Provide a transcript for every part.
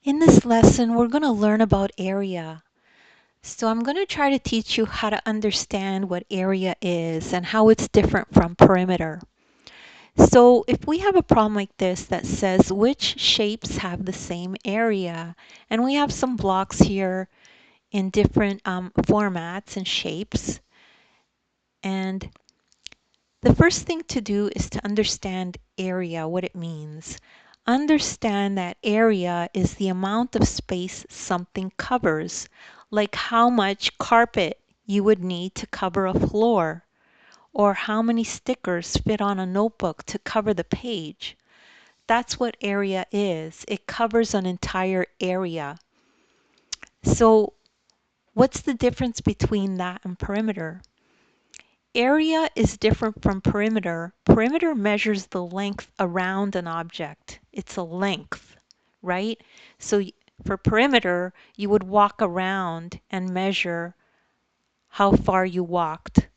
In this lesson, we're going to learn about area. So I'm going to try to teach you how to understand what area is and how it's different from perimeter. So if we have a problem like this that says which shapes have the same area, and we have some blocks here in different formats and shapes, and the first thing to do is to understand area, what it means. Understand that area is the amount of space something covers, like how much carpet you would need to cover a floor, or how many stickers fit on a notebook to cover the page. That's what area is. It covers an entire area. So, what's the difference between that and perimeter? Area is different from perimeter. Perimeter measures the length around an object. It's a length, right? So for perimeter, you would walk around and measure how far you walked.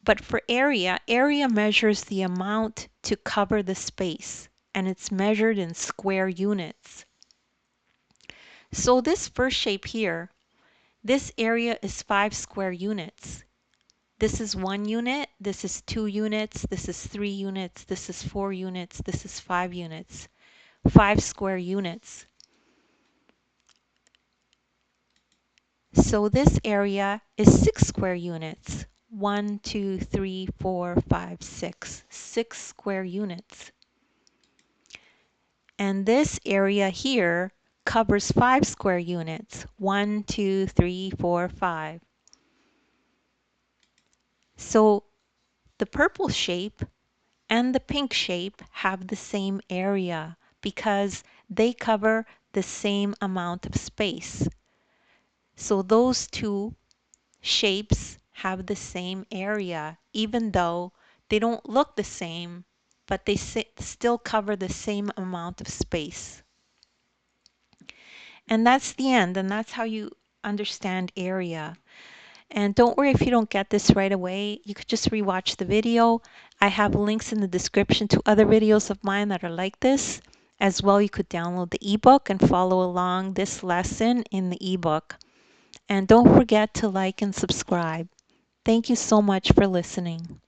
But for area, area measures the amount to cover the space, and it's measured in square units. So this first shape here, this area is 5 square units. This is 1 unit, this is 2 units, this is 3 units, this is 4 units, this is 5 units. 5 square units. So this area is 6 square units. 1, 2, 3, 4, 5, 6. 6 square units. And this area here covers 5 square units. 1, 2, 3, 4, 5. So the purple shape and the pink shape have the same area because they cover the same amount of space. So those two shapes have the same area, even though they don't look the same, but they still cover the same amount of space. And that's the end, and that's how you understand area. And don't worry if you don't get this right away. You could just rewatch the video. I have links in the description to other videos of mine that are like this. As well, you could download the ebook and follow along this lesson in the ebook. And don't forget to like and subscribe. Thank you so much for listening.